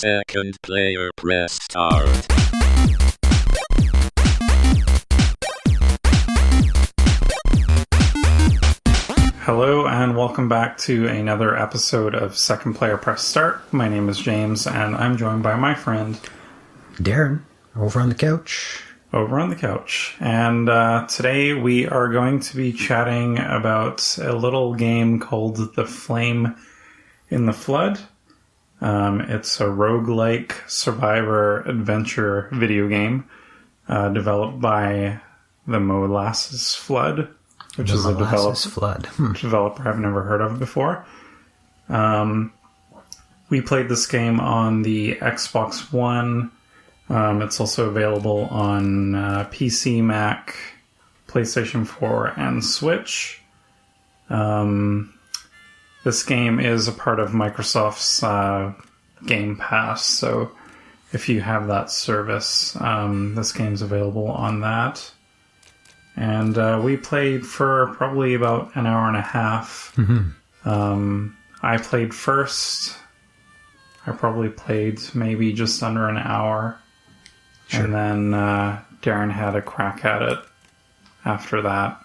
Second player press start. Hello and welcome back to another episode of Second Player Press Start. My name is James and I'm joined by my friend Darren, over on the couch. And today we are going to be chatting about a little game called The Flame in the Flood. It's a roguelike survivor adventure video game developed by the Molasses Flood, which is a developer I've never heard of before. We played this game on the Xbox One. It's also available on PC, Mac, PlayStation 4, and Switch. This game is a part of Microsoft's Game Pass, so if you have that service, this game's available on that. And we played for probably about an hour and a half. Mm-hmm. I played first. I probably played maybe just under an hour. Sure. And then Darren had a crack at it after that.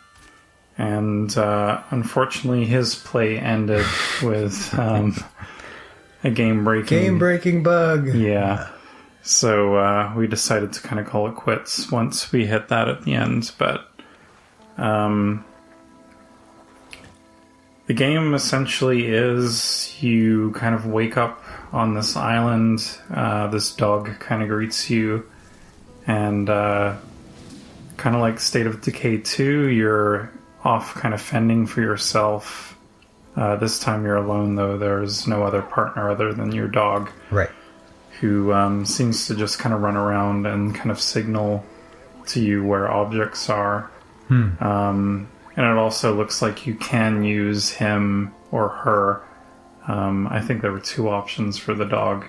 And unfortunately, his play ended with a game-breaking bug. Yeah. So we decided to kind of call it quits once we hit that at the end. But the game essentially is you kind of wake up on this island. This dog kind of greets you. And kind of like State of Decay 2, you're off kind of fending for yourself. This time you're alone, though. There's no other partner other than your dog. Right. Who seems to just kind of run around and kind of signal to you where objects are. And it also looks like you can use him or her. I think there were two options for the dog.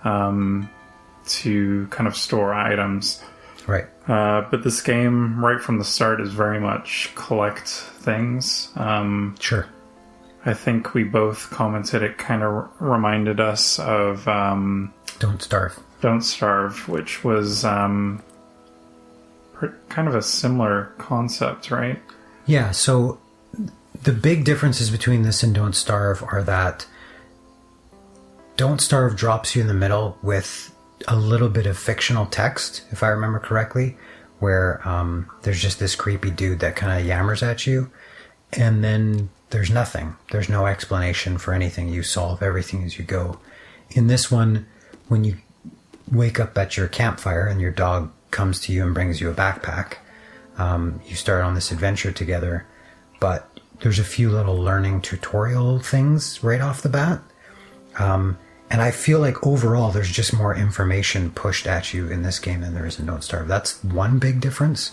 To kind of store items. Right. But this game, right from the start, is very much collect things. Sure. I think we both commented it kind of reminded us of... Don't Starve. Don't Starve, which was kind of a similar concept, right? Yeah, so the big differences between this and Don't Starve are that Don't Starve drops you in the middle with a little bit of fictional text, if I remember correctly, where there's just this creepy dude that kind of yammers at you, and then there's nothing. There's no explanation for anything. You solve everything as you go. In this one, when you wake up at your campfire and your dog comes to you and brings you a backpack, you start on this adventure together, but there's a few little learning tutorial things right off the bat. And I feel like overall there's just more information pushed at you in this game than there is in Don't Starve. That's one big difference.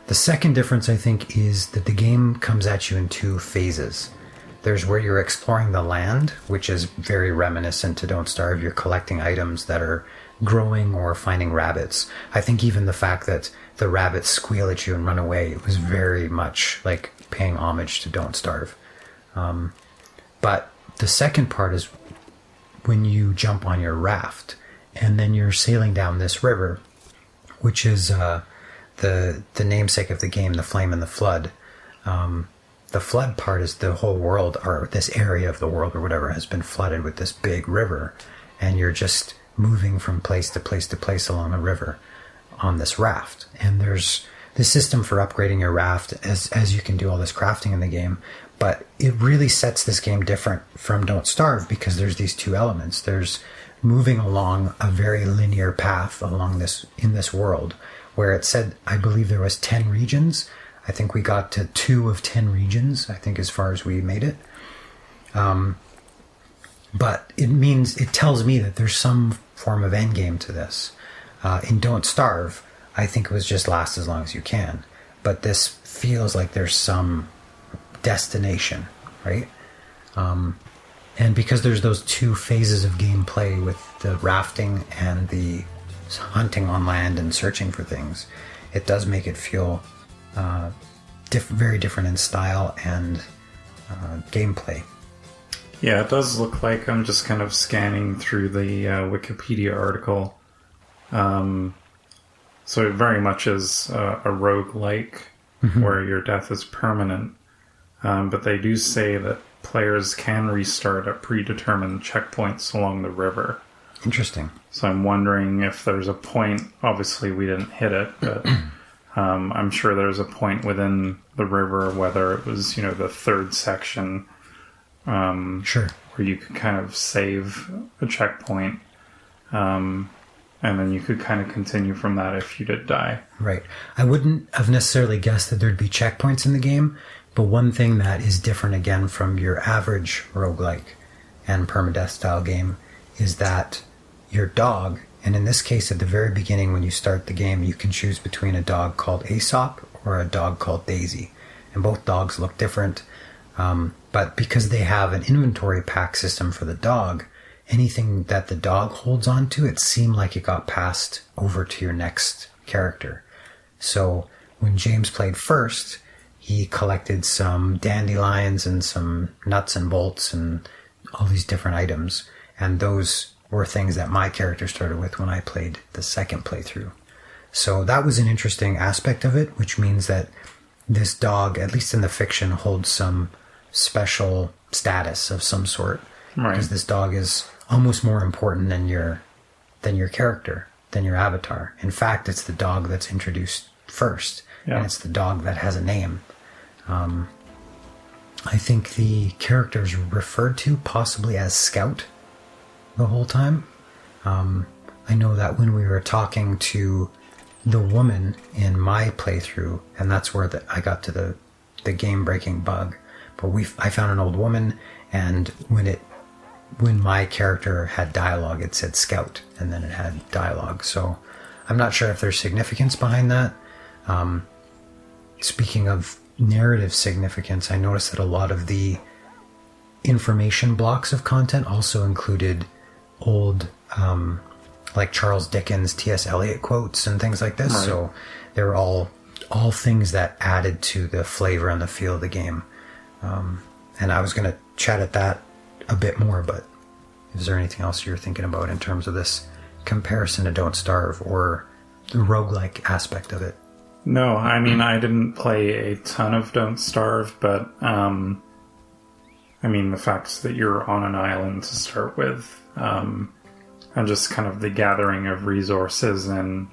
The second difference, I think, is that the game comes at you in two phases. There's where you're exploring the land, which is very reminiscent to Don't Starve. You're collecting items that are growing or finding rabbits. I think even the fact that the rabbits squeal at you and run away, it was very much like paying homage to Don't Starve. But the second part is when you jump on your raft and then you're sailing down this river, which is the namesake of the game, The Flame in the Flood. The flood part is the whole world, or this area of the world or whatever, has been flooded with this big river, and you're just moving from place to place to place along the river on this raft. And there's this system for upgrading your raft as you can do all this crafting in the game. But it really sets this game different from Don't Starve because there's these two elements. There's moving along a very linear path along in this world, where it said, I believe there was 10 regions. I think we got to 2 of 10 regions, I think, as far as we made it. But it tells me that there's some form of endgame to this. In Don't Starve, I think it was just last as long as you can. But this feels like there's some destination, right? And because there's those two phases of gameplay with the rafting and the hunting on land and searching for things, it does make it feel very different in style and gameplay. Yeah, it does look like, I'm just kind of scanning through the Wikipedia article. So it very much is a roguelike where your death is permanent. But they do say that players can restart at predetermined checkpoints along the river. Interesting. So I'm wondering if there's a point, obviously we didn't hit it, but I'm sure there's a point within the river, whether it was, the third section, Sure. where you could kind of save a checkpoint, and then you could kind of continue from that if you did die. Right. I wouldn't have necessarily guessed that there'd be checkpoints in the game, but one thing that is different again from your average roguelike and permadeath style game is that your dog, and in this case at the very beginning when you start the game, you can choose between a dog called Aesop or a dog called Daisy. And both dogs look different, but because they have an inventory pack system for the dog, anything that the dog holds on to, it seemed like it got passed over to your next character. So when James played first, he collected some dandelions and some nuts and bolts and all these different items. And those were things that my character started with when I played the second playthrough. So that was an interesting aspect of it, which means that this dog, at least in the fiction, holds some special status of some sort. Right. Because this dog is almost more important than your character, than your avatar. In fact, it's the dog that's introduced first. Yeah. And it's the dog that has a name. I think the character is referred to possibly as Scout the whole time. I know that when we were talking to the woman in my playthrough, and that's where I got to the game-breaking bug. But I found an old woman, and when my character had dialogue, it said Scout, and then it had dialogue. So I'm not sure if there's significance behind that. Speaking of narrative significance, I noticed that a lot of the information blocks of content also included old, like Charles Dickens, T.S. Eliot quotes and things like this. Right. So they were all things that added to the flavor and the feel of the game. And I was going to chat at that a bit more, but is there anything else you're thinking about in terms of this comparison to Don't Starve or the roguelike aspect of it? No, I mean, I didn't play a ton of Don't Starve, but, the fact that you're on an island to start with, and just kind of the gathering of resources and,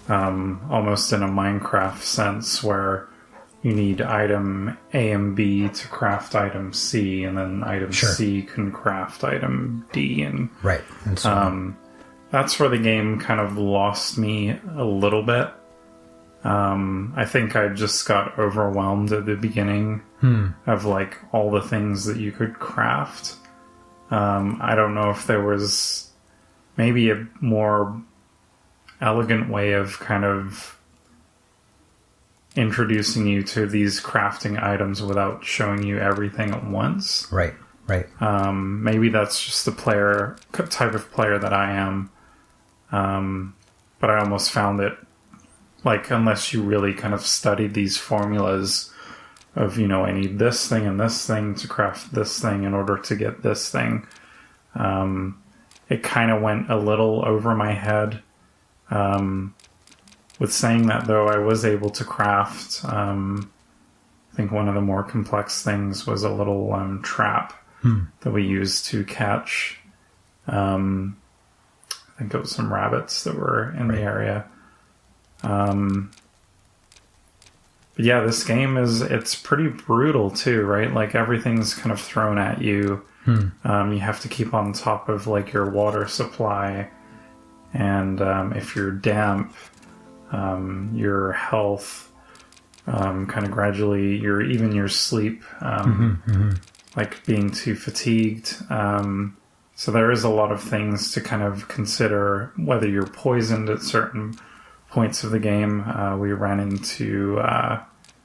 almost in a Minecraft sense where you need item A and B to craft item C, and then item C can craft item D, and right, and so on. That's where the game kind of lost me a little bit. I think I just got overwhelmed at the beginning of like all the things that you could craft. I don't know if there was maybe a more elegant way of kind of introducing you to these crafting items without showing you everything at once. Right. Maybe that's just the type of player that I am. But I almost found it like, unless you really kind of studied these formulas of, I need this thing and this thing to craft this thing in order to get this thing. It kind of went a little over my head. With saying that, though, I was able to craft, I think one of the more complex things was a little trap that we used to catch, I think it was some rabbits that were in the area. But yeah, this game it's pretty brutal too, right? Like everything's kind of thrown at you. You have to keep on top of like your water supply, and if you're damp, your health, kind of gradually, even your sleep, like being too fatigued. So there is a lot of things to kind of consider, whether you're poisoned at certain points of the game. We ran into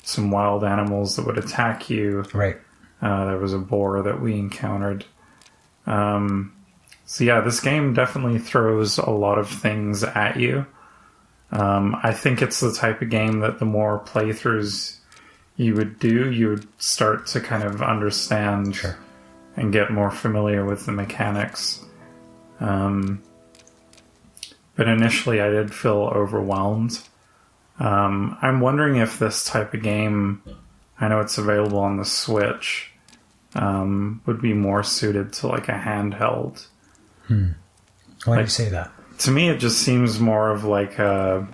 some wild animals that would attack you. Right. There was a boar that we encountered. So yeah, this game definitely throws a lot of things at you. I think it's the type of game that the more playthroughs you would do, you would start to kind of understand and get more familiar with the mechanics. But initially I did feel overwhelmed. I'm wondering if this type of game, I know it's available on the Switch, would be more suited to like a handheld. Why do you say that? To me, it just seems more of like a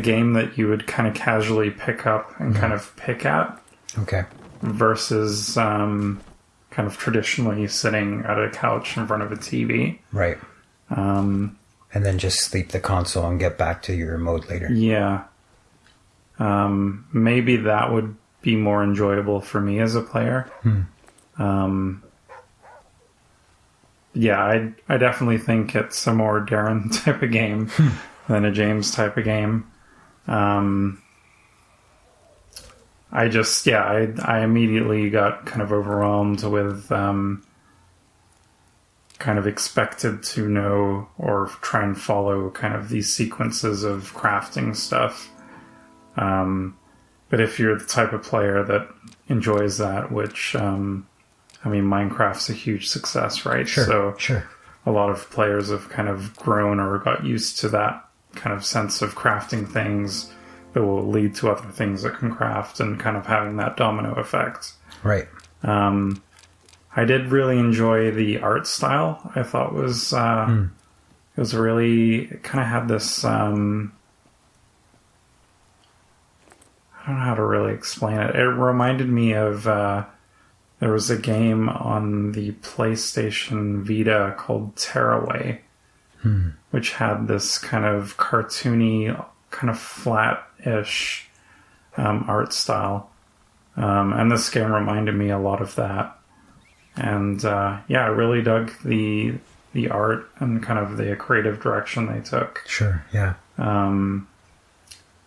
game that you would kind of casually pick up and kind of pick at. Okay. Versus kind of traditionally sitting at a couch in front of a TV. Right. And then just sleep the console and get back to your remote later. Yeah. Maybe that would be more enjoyable for me as a player. Yeah, I definitely think it's a more Darren type of game than a James type of game. I immediately got kind of overwhelmed with kind of expected to know or try and follow kind of these sequences of crafting stuff. But if you're the type of player that enjoys that, which, Minecraft's a huge success, right? Sure. A lot of players have kind of grown or got used to that kind of sense of crafting things that will lead to other things that can craft and kind of having that domino effect. Right. I did really enjoy the art style. I thought was it was really, it kind of had this I don't know how to really explain it. It reminded me of there was a game on the PlayStation Vita called Tearaway, which had this kind of cartoony, kind of flat-ish art style. And this game reminded me a lot of that. And I really dug the art and kind of the creative direction they took. Sure, yeah.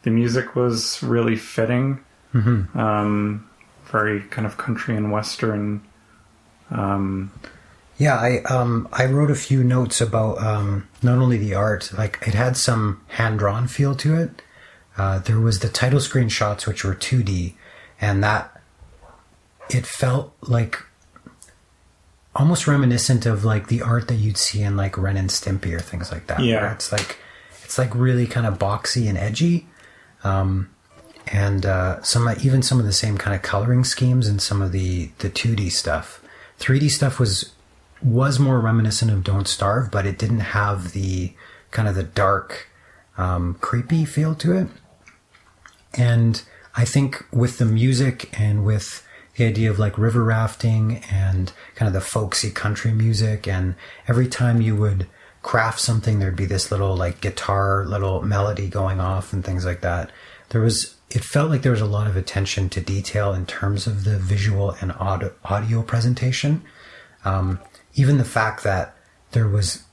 The music was really fitting. Very kind of country and western. I wrote a few notes about not only the art, like it had some hand-drawn feel to it. There was the title screen shots, which were 2D, and that it felt like almost reminiscent of like the art that you'd see in like Ren and Stimpy or things like that. Yeah, it's like really kind of boxy and edgy, and some of the same kind of coloring schemes and some of the 2D stuff. 3D stuff was more reminiscent of Don't Starve, but it didn't have the kind of the dark, creepy feel to it. And I think with the music and with the idea of like river rafting and kind of the folksy country music, and every time you would craft something, there'd be this little like guitar, little melody going off and things like that. It felt like there was a lot of attention to detail in terms of the visual and audio presentation. Even the fact that there was,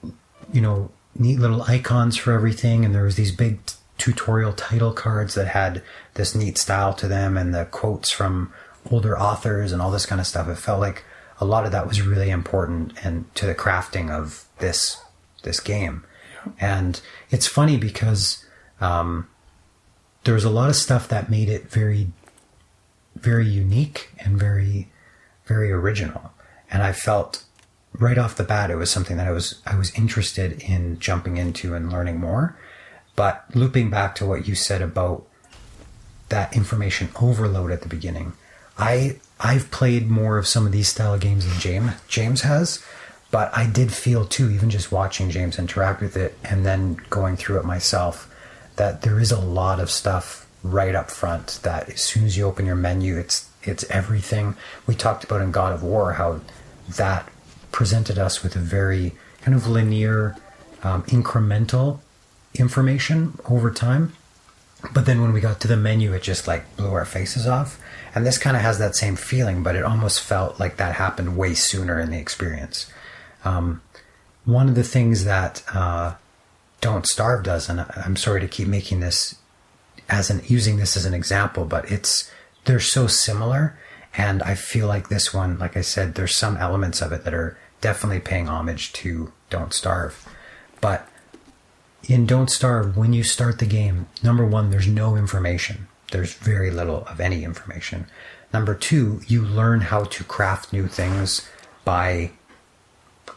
neat little icons for everything, and there was these big tutorial title cards that had this neat style to them, and the quotes from older authors and all this kind of stuff. It felt like a lot of that was really important and to the crafting of this game. And it's funny because there was a lot of stuff that made it very, very unique and very, very original. And I felt right off the bat it was something that I was interested in jumping into and learning more. But looping back to what you said about that information overload at the beginning, I've played more of some of these style of games than James has, but I did feel too, even just watching James interact with it and then going through it myself, that there is a lot of stuff right up front that as soon as you open your menu, it's everything. We talked about in God of War how that presented us with a very kind of linear, incremental information over time. But then when we got to the menu, it just like blew our faces off. And this kind of has that same feeling, but it almost felt like that happened way sooner in the experience. One of the things that Don't Starve does, and I'm sorry to keep making this using this as an example, but they're so similar. And I feel like this one, like I said, there's some elements of it that are definitely paying homage to Don't Starve. But in Don't Starve, when you start the game, number one, there's no information. There's very little of any information. Number two, you learn how to craft new things by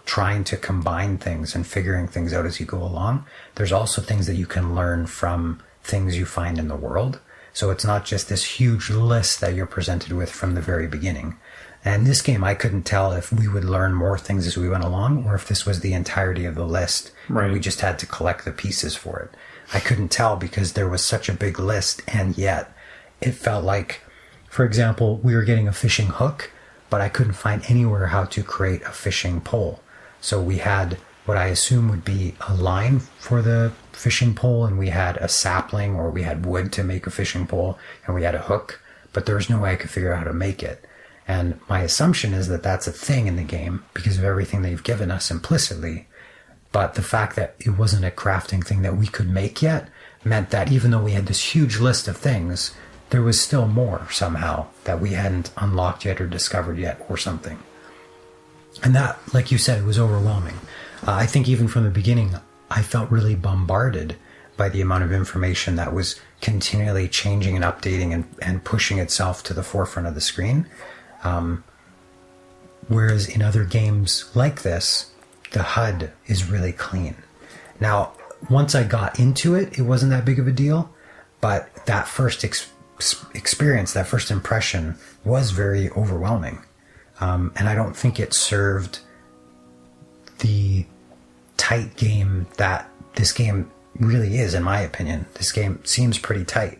trying to combine things and figuring things out as you go along. There's also things that you can learn from things you find in the world. So it's not just this huge list that you're presented with from the very beginning. And this game, I couldn't tell if we would learn more things as we went along or if this was the entirety of the list. Right. And we just had to collect the pieces for it. I couldn't tell because there was such a big list, and yet it felt like, for example, we were getting a fishing hook, but I couldn't find anywhere how to create a fishing pole. So we had what I assume would be a line for the fishing pole, and we had a sapling, or we had wood to make a fishing pole, and we had a hook, but there was no way I could figure out how to make it. And my assumption is that that's a thing in the game because of everything they've given us implicitly. But the fact that it wasn't a crafting thing that we could make yet meant that even though we had this huge list of things, there was still more somehow that we hadn't unlocked yet or discovered yet or something. And that, like you said, it was overwhelming. I think even from the beginning, I felt really bombarded by the amount of information that was continually changing and updating and pushing itself to the forefront of the screen. Whereas in other games like this, the HUD is really clean. Now, once I got into it, it wasn't that big of a deal, but that first experience, that first impression was very overwhelming. And I don't think it served the tight game that this game really is, in my opinion. This game seems pretty tight.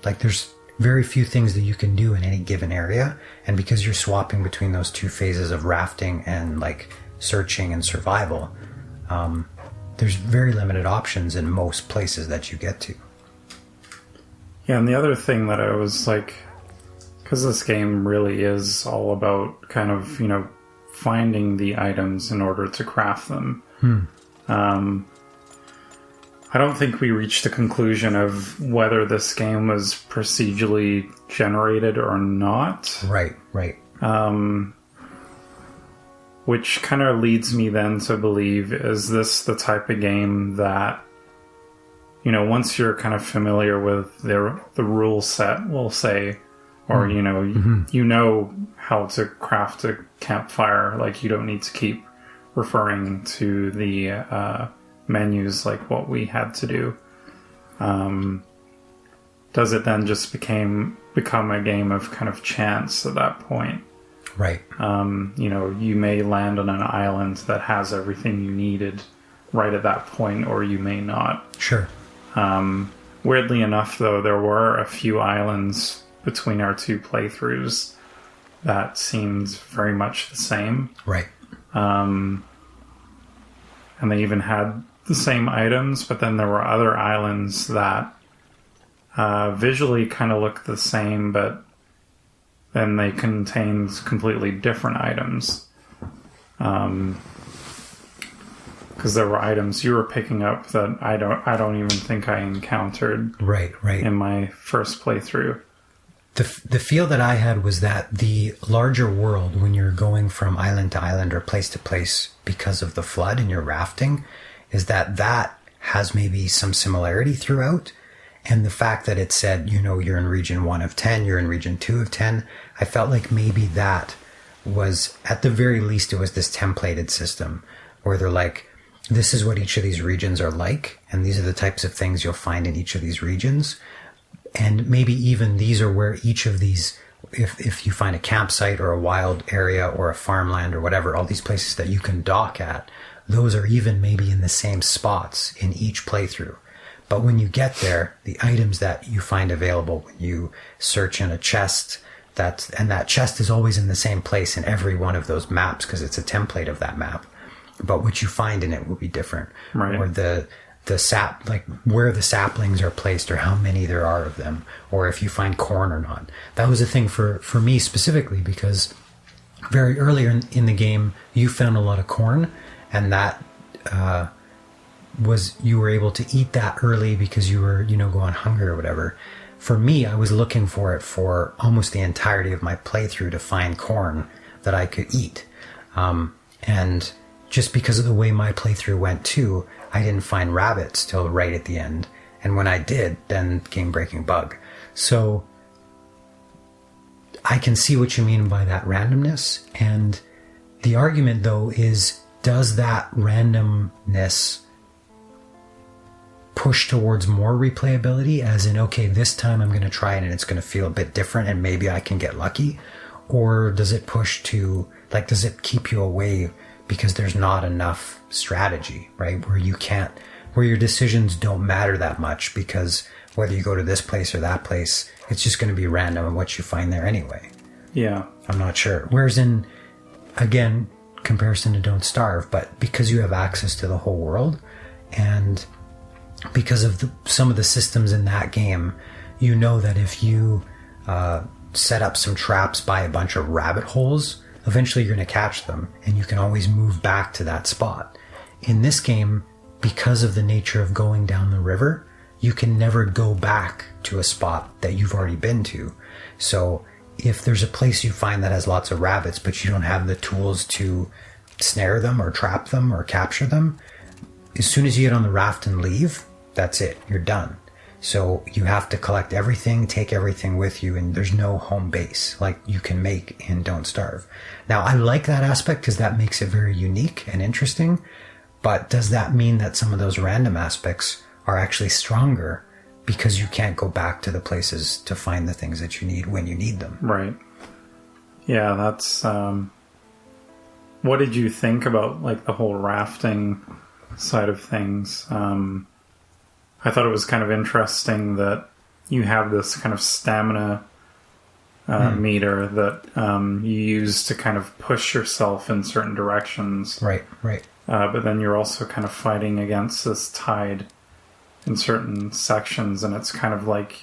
Like there's very few things that you can do in any given area. And because you're swapping between those two phases of rafting and like searching and survival, there's very limited options in most places that you get to. Yeah, and the other thing that I was like, because this game really is all about kind of, you know, finding the items in order to craft them. I don't think we reached a conclusion of whether this game was procedurally generated or not. Right. Which kind of leads me then to believe, is this the type of game that, you know, once you're kind of familiar with the rule set, we'll say, or, you know, you know how to craft a campfire, like you don't need to keep referring to the menus like what we had to do. Does it then just become a game of kind of chance at that point? Right. You know, you may land on an island that has everything you needed right at that point, or you may not. Sure. Weirdly enough, though, there were a few islands between our two playthroughs that seemed very much the same. Right. And they even had the same items, but then there were other islands that visually kind of looked the same, but then they contained completely different items. Because there were items you were picking up that I don't even think I encountered Right. in my first playthrough. The feel that I had was that the larger world, when you're going from island to island or place to place because of the flood and you're rafting, is that has maybe some similarity throughout. And the fact that it said, you know, you're in region 1 of 10, you're in region 2 of 10, I felt like maybe that was, at the very least, it was this templated system where they're like, this is what each of these regions are like, and these are the types of things you'll find in each of these regions. And maybe even these are where each of these, if you find a campsite or a wild area or a farmland or whatever, all these places that you can dock at, those are even maybe in the same spots in each playthrough. But when you get there, the items that you find available when you search in a chest, and that chest is always in the same place in every one of those maps because it's a template of that map. But what you find in it will be different. Right. Or the sap, like where the saplings are placed or how many there are of them, or if you find corn or not. That was a thing for me specifically because very earlier in the game, you found a lot of corn, and that you were able to eat that early because you were, you know, going hungry or whatever. For me, I was looking for it for almost the entirety of my playthrough to find corn that I could eat. And just because of the way my playthrough went too, I didn't find rabbits till right at the end. And when I did, then game-breaking bug. So I can see what you mean by that randomness. And the argument, though, is does that randomness push towards more replayability, as in, okay, this time I'm going to try it and it's going to feel a bit different and maybe I can get lucky? Or does it push to, like, does it keep you away because there's not enough strategy, right? Where your decisions don't matter that much because whether you go to this place or that place, it's just going to be random and what you find there anyway. Yeah. I'm not sure. Whereas in, again, comparison to Don't Starve, but because you have access to the whole world and because of some of the systems in that game, you know that if you set up some traps by a bunch of rabbit holes, eventually you're going to catch them and you can always move back to that spot. In this game, because of the nature of going down the river, you can never go back to a spot that you've already been to. So if there's a place you find that has lots of rabbits, but you don't have the tools to snare them or trap them or capture them, as soon as you get on the raft and leave, that's it. You're done. So you have to collect everything, take everything with you, and there's no home base like you can make in Don't Starve. Now, I like that aspect because that makes it very unique and interesting, but does that mean that some of those random aspects are actually stronger because you can't go back to the places to find the things that you need when you need them? Right. Yeah, that's... what did you think about, like, the whole rafting side of things? I thought it was kind of interesting that you have this kind of stamina meter that you use to kind of push yourself in certain directions. Right. But then you're also kind of fighting against this tide in certain sections, and it's kind of like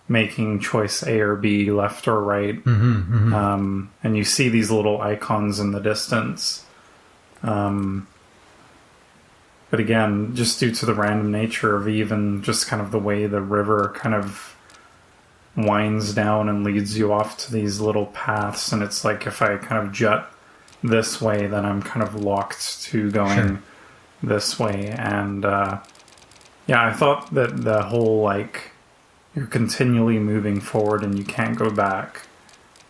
making choice A or B, left or right. And you see these little icons in the distance. But again, just due to the random nature of even just kind of the way the river kind of winds down and leads you off to these little paths, and it's like if I kind of jut this way, then I'm kind of locked to going this way. And yeah, I thought that the whole, like, you're continually moving forward and you can't go back,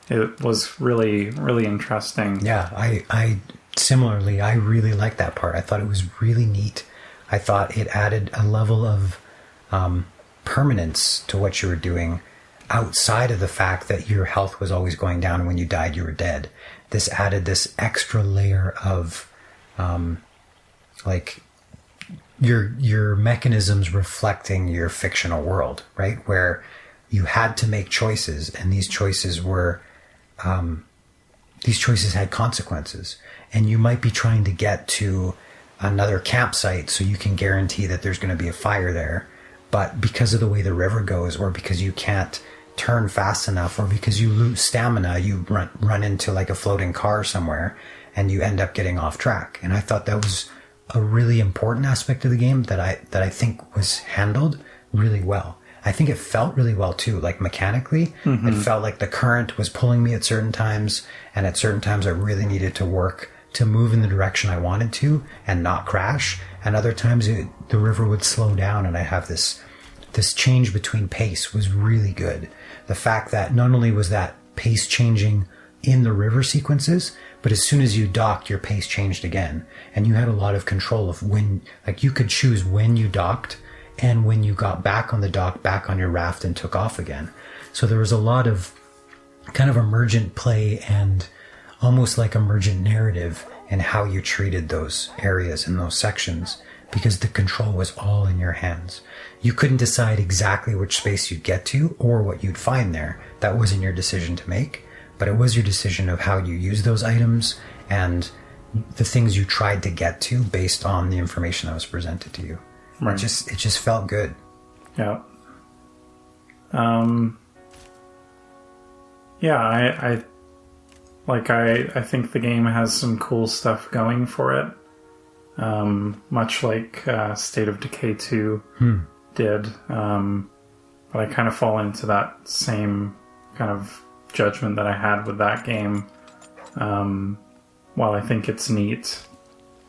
it was really, really interesting. Yeah, I similarly, I really liked that part. I thought it was really neat. I thought it added a level of permanence to what you were doing outside of the fact that your health was always going down and when you died you were dead. This added this extra layer of like your mechanisms reflecting your fictional world, right? Where you had to make choices, and these choices had consequences. And you might be trying to get to another campsite so you can guarantee that there's going to be a fire there. But because of the way the river goes, or because you can't turn fast enough, or because you lose stamina, you run into like a floating car somewhere and you end up getting off track. And I thought that was a really important aspect of the game that I think was handled really well. I think it felt really well too, like mechanically. It felt like the current was pulling me at certain times, and at certain times I really needed to work to move in the direction I wanted to and not crash. And other times the river would slow down and I have this change between pace was really good. The fact that not only was that pace changing in the river sequences, but as soon as you docked, your pace changed again. And you had a lot of control of when, like, you could choose when you docked and when you got back on the dock, back on your raft and took off again. So there was a lot of kind of emergent play and almost like emergent narrative in how you treated those areas and those sections, because the control was all in your hands. You couldn't decide exactly which space you'd get to or what you'd find there. That wasn't your decision to make, but it was your decision of how you use those items and the things you tried to get to based on the information that was presented to you. Right. It just felt good. Yeah. Yeah, I think the game has some cool stuff going for it. Much like State of Decay 2 did. But I kind of fall into that same kind of judgment that I had with that game. While I think it's neat,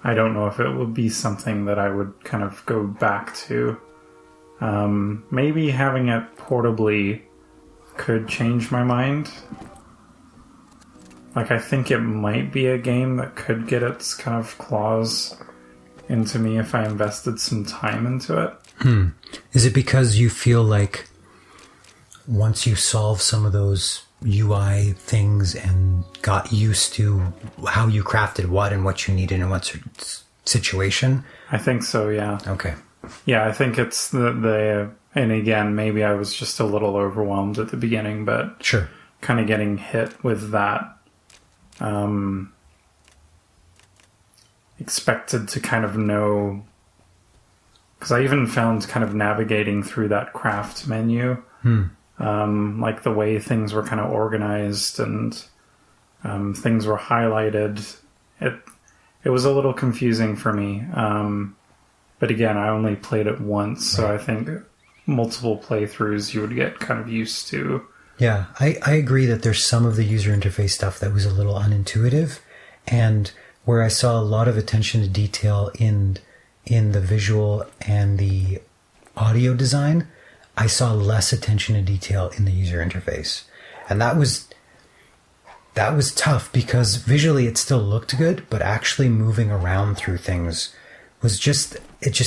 I don't know if it would be something that I would kind of go back to. Maybe having it portably could change my mind. Like, I think it might be a game that could get its kind of claws into me if I invested some time into it. Is it because you feel like once you solve some of those UI things and got used to how you crafted what and what you needed in what situation? I think so, yeah. Okay. Yeah, I think it's the and again, maybe I was just a little overwhelmed at the beginning, but Sure. kind of getting hit with that. Expected to kind of know, because I even found kind of navigating through that craft menu, like the way things were kind of organized and things were highlighted. It was a little confusing for me. But again, I only played it once, so I think multiple playthroughs you would get kind of used to. Yeah, I agree that there's some of the user interface stuff that was a little unintuitive, and where I saw a lot of attention to detail in the visual and the audio design, I saw less attention to detail in the user interface. And that was tough because visually it still looked good, but actually moving around through things was just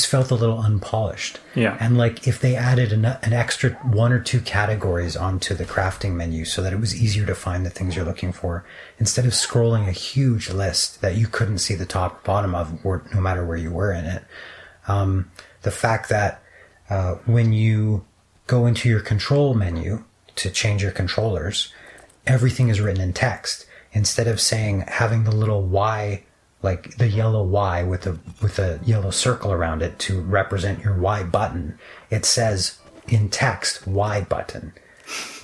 felt a little unpolished. Yeah. And like if they added an extra 1 or 2 categories onto the crafting menu so that it was easier to find the things you're looking for, instead of scrolling a huge list that you couldn't see the top or bottom of no matter where you were in it. The fact that when you go into your control menu to change your controllers, everything is written in text. Instead of having the little Y, like the yellow Y with a yellow circle around it to represent your Y button, it says in text Y button,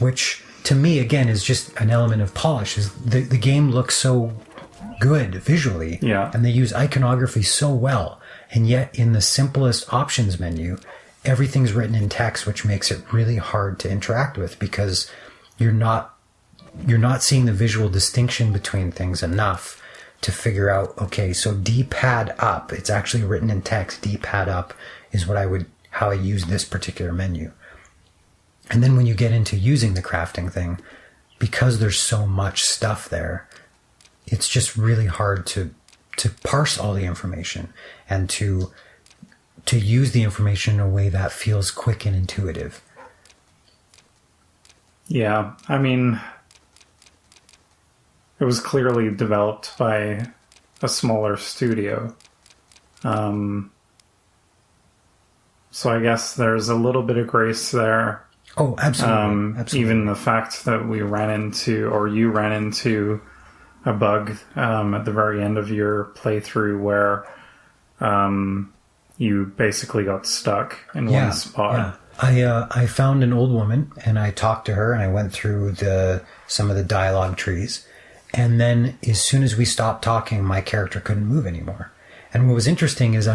which to me again is just an element of polish. Is the game looks so good visually, and they use iconography so well, and yet in the simplest options menu, everything's written in text, which makes it really hard to interact with because you're not seeing the visual distinction between things enough to figure out, okay, so D-pad up, it's actually written in text, D-pad up is how I use this particular menu. And then when you get into using the crafting thing, because there's so much stuff there, it's just really hard to parse all the information and to use the information in a way that feels quick and intuitive. Yeah, I mean, it was clearly developed by a smaller studio. So I guess there's a little bit of grace there. Oh, absolutely. Absolutely. Even the fact that you ran into a bug at the very end of your playthrough where you basically got stuck in one spot. Yeah. I found an old woman and I talked to her and I went through some of the dialogue trees. And then as soon as we stopped talking, my character couldn't move anymore. And what was interesting is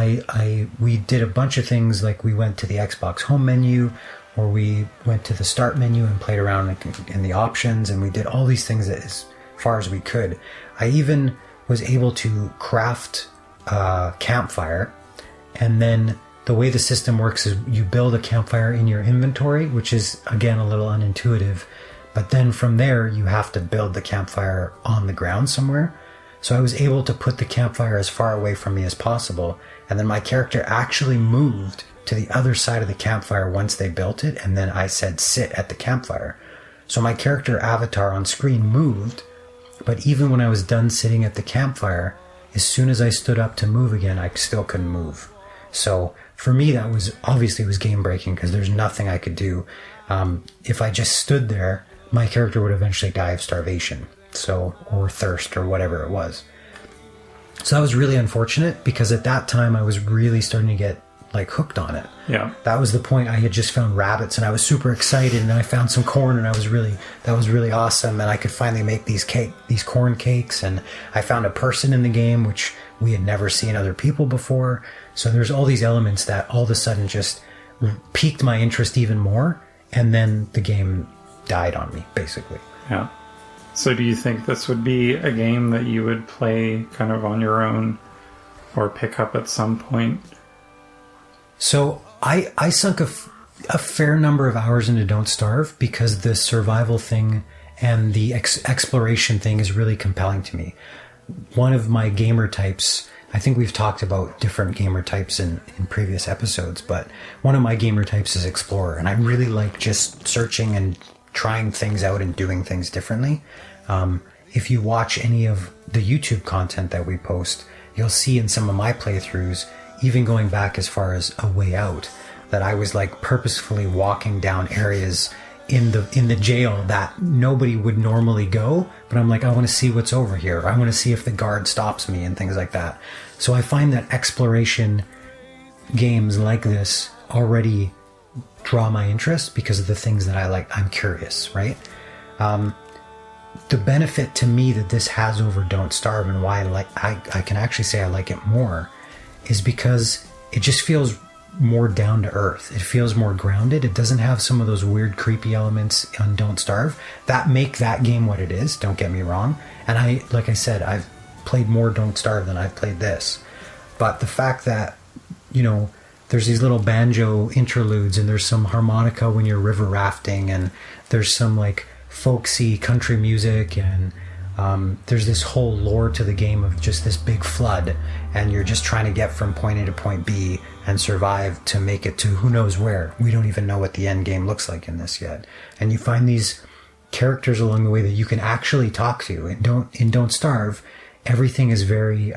we did a bunch of things, like we went to the Xbox home menu, or we went to the start menu and played around in the options, and we did all these things as far as we could. I even was able to craft Campfire, and then the way the system works is you build a campfire in your inventory, which is, again, a little unintuitive. But then from there, you have to build the campfire on the ground somewhere. So I was able to put the campfire as far away from me as possible. And then my character actually moved to the other side of the campfire once they built it. And then I said, sit at the campfire. So my character avatar on screen moved. But even when I was done sitting at the campfire, as soon as I stood up to move again, I still couldn't move. So for me, that was obviously game breaking because there's nothing I could do. If I just stood there, my character would eventually die of starvation, or thirst, or whatever it was. So that was really unfortunate because at that time I was really starting to get hooked on it. Yeah. That was the point. I had just found rabbits and I was super excited, and then I found some corn and that was really awesome, and I could finally make these corn cakes, and I found a person in the game which we had never seen other people before. So there's all these elements that all of a sudden just piqued my interest even more, and then the game died on me, basically. Yeah. So do you think this would be a game that you would play kind of on your own or pick up at some point? So I sunk a fair number of hours into Don't Starve because the survival thing and the exploration thing is really compelling to me. One of my gamer types, I think we've talked about different gamer types in previous episodes, but one of my gamer types is explorer, and I really like just searching and trying things out and doing things differently. If you watch any of the YouTube content that we post, you'll see in some of my playthroughs, even going back as far as A Way Out, that I was like purposefully walking down areas in the jail that nobody would normally go, but I'm like, I want to see what's over here. I want to see if the guard stops me and things like that. So I find that exploration games like this already draw my interest because of the things that I like. I'm curious, right? The benefit to me that this has over Don't Starve, and why I can actually say I like it more, is because it just feels more down to earth. It feels more grounded. It doesn't have some of those weird creepy elements on Don't Starve that make that game what it is, don't get me wrong. And like I said, I've played more Don't Starve than I've played this. But the fact that, there's these little banjo interludes, and there's some harmonica when you're river rafting, and there's some like folksy country music, and there's this whole lore to the game of just this big flood, and you're just trying to get from point A to point B and survive to make it to who knows where. We don't even know what the end game looks like in this yet. And you find these characters along the way that you can actually talk to. And Don't Starve, everything is very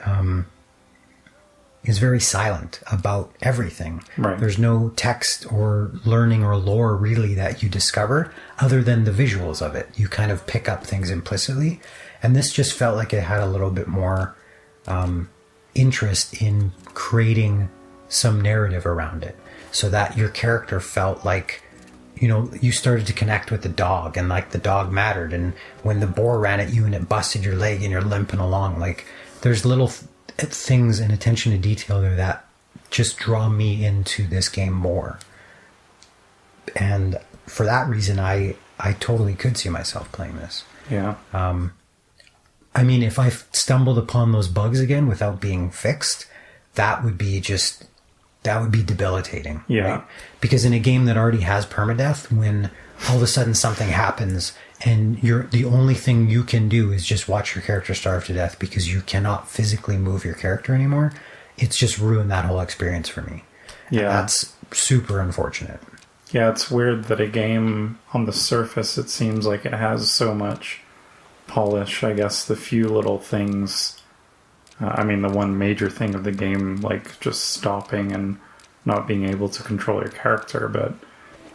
silent about everything. Right. There's no text or learning or lore really that you discover other than the visuals of it. You kind of pick up things implicitly. And this just felt like it had a little bit more interest in creating some narrative around it, so that your character felt like, you started to connect with the dog, and like the dog mattered. And when the boar ran at you and it busted your leg and you're limping along, like there's little things and attention to detail there that just draw me into this game more. And for that reason, I totally could see myself playing this. Yeah. I mean, if I stumbled upon those bugs again without being fixed, that would be debilitating. Yeah. Right? Because in a game that already has permadeath, when all of a sudden something happens and the only thing you can do is just watch your character starve to death because you cannot physically move your character anymore, it's just ruined that whole experience for me. Yeah. And that's super unfortunate. Yeah, it's weird that a game on the surface, it seems like it has so much polish. I guess the few little things, the one major thing of the game, like just stopping and not being able to control your character, but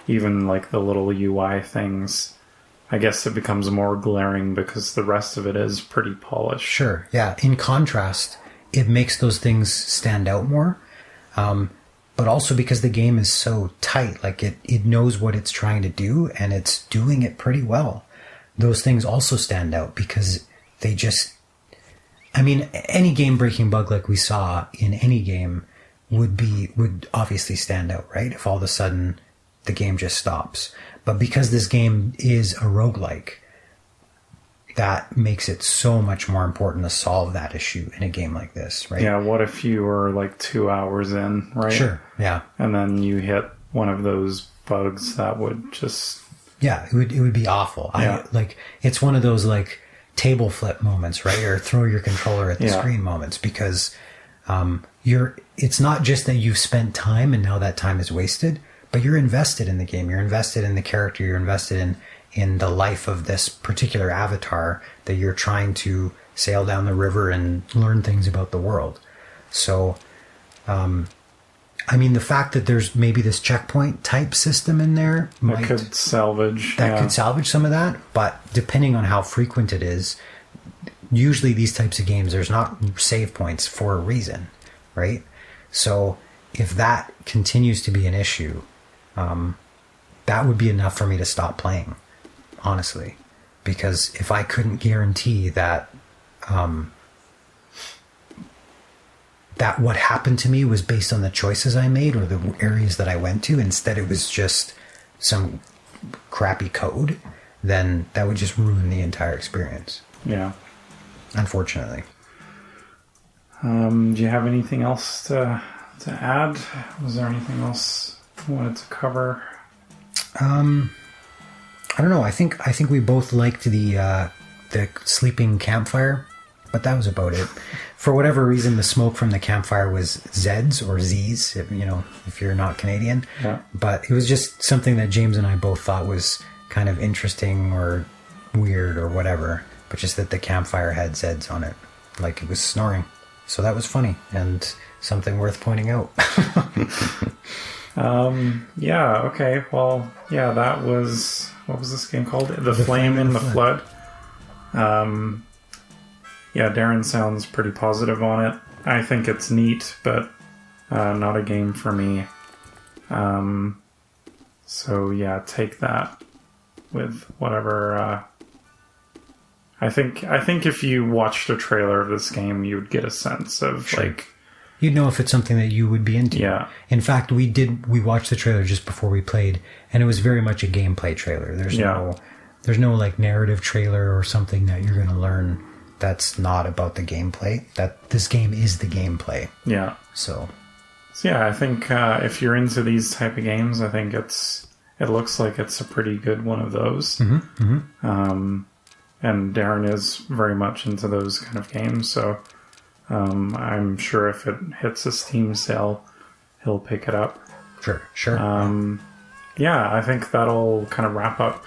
even like the little UI things, I guess it becomes more glaring because the rest of it is pretty polished. Sure, yeah. In contrast, it makes those things stand out more, but also because the game is so tight, like it knows what it's trying to do, and it's doing it pretty well. Those things also stand out because they just... any game-breaking bug like we saw in any game would obviously stand out, right? If all of a sudden the game just stops. But because this game is a roguelike, that makes it so much more important to solve that issue in a game like this, right? Yeah, what if you were like 2 hours in, right? Sure, yeah. And then you hit one of those bugs that would just... Yeah, it would be awful. Yeah. It's one of those like table flip moments, right? Or throw your controller at the screen moments, because it's not just that you've spent time and now that time is wasted, but you're invested in the game. You're invested in the character. You're invested in the life of this particular avatar that you're trying to sail down the river and learn things about the world. So, the fact that there's maybe this checkpoint type system in there could salvage some of that, but depending on how frequent it is, usually these types of games, there's not save points for a reason, right? So if that continues to be an issue, that would be enough for me to stop playing, honestly. Because if I couldn't guarantee that that what happened to me was based on the choices I made or the areas that I went to, instead it was just some crappy code, then that would just ruin the entire experience. Yeah. Unfortunately. Do you have anything else to add? Was there anything else you wanted to cover? I don't know. I think we both liked the sleeping campfire, but that was about it. For whatever reason, the smoke from the campfire was Z's or Z's, if you're not Canadian. Yeah. But it was just something that James and I both thought was kind of interesting or weird or whatever, but just that the campfire had Z's on it, like it was snoring. So that was funny and something worth pointing out. Yeah, okay. Well, yeah, that was... What was this game called? The Flame in the Flood. Yeah, Darren sounds pretty positive on it. I think it's neat, but not a game for me. So yeah, take that with whatever... I think if you watched a trailer of this game, you would get a sense of, Sure. like... You'd know if it's something that you would be into. Yeah. In fact, we watched the trailer just before we played, and it was very much a gameplay trailer. There's no like narrative trailer or something that you're going to learn that's not about the gameplay. That this game is the gameplay. Yeah. So yeah, I think if you're into these type of games, I think it looks like it's a pretty good one of those. Mm-hmm. Mm-hmm. And Darren is very much into those kind of games, so I'm sure if it hits a Steam sale, he'll pick it up. Sure. Yeah, I think that'll kind of wrap up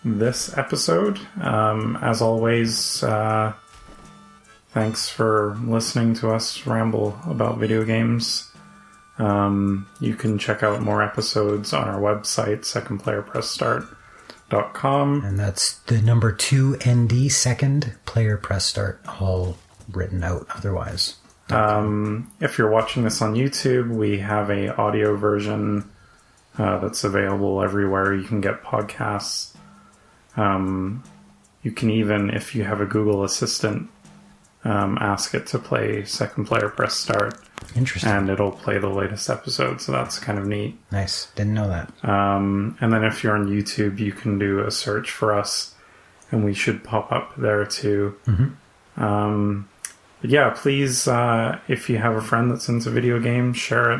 this episode. As always, thanks for listening to us ramble about video games. You can check out more episodes on our website, secondplayerpressstart.com. And that's the number 2 ND, second player press start, all written out otherwise. If you're watching this on YouTube, we have a audio version that's available everywhere you can get podcasts. You can even, if you have a Google Assistant, ask it to play Second Player Press Start. Interesting. And it'll play the latest episode, so that's kind of neat. Nice. Didn't know that. And then if you're on YouTube, you can do a search for us, and we should pop up there too. Mm-hmm. But yeah, please, if you have a friend that's into video games, share it.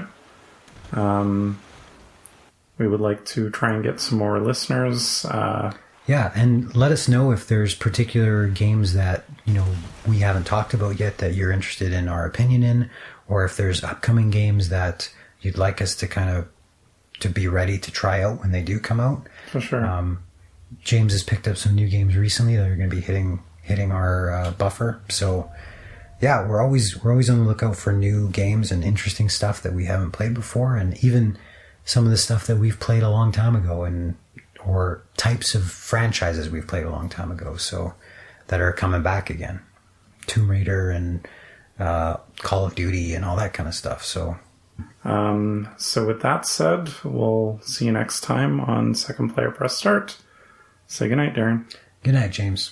We would like to try and get some more listeners. Yeah, and let us know if there's particular games that, we haven't talked about yet that you're interested in our opinion in, or if there's upcoming games that you'd like us to be ready to try out when they do come out. For sure. James has picked up some new games recently that are going to be hitting our buffer. So yeah, we're always on the lookout for new games and interesting stuff that we haven't played before, and even some of the stuff that we've played a long time ago, or types of franchises we've played a long time ago, so that are coming back again. Tomb Raider and Call of Duty and all that kind of stuff. So with that said, we'll see you next time on Second Player Press Start. Say goodnight, Darren. Good night, James.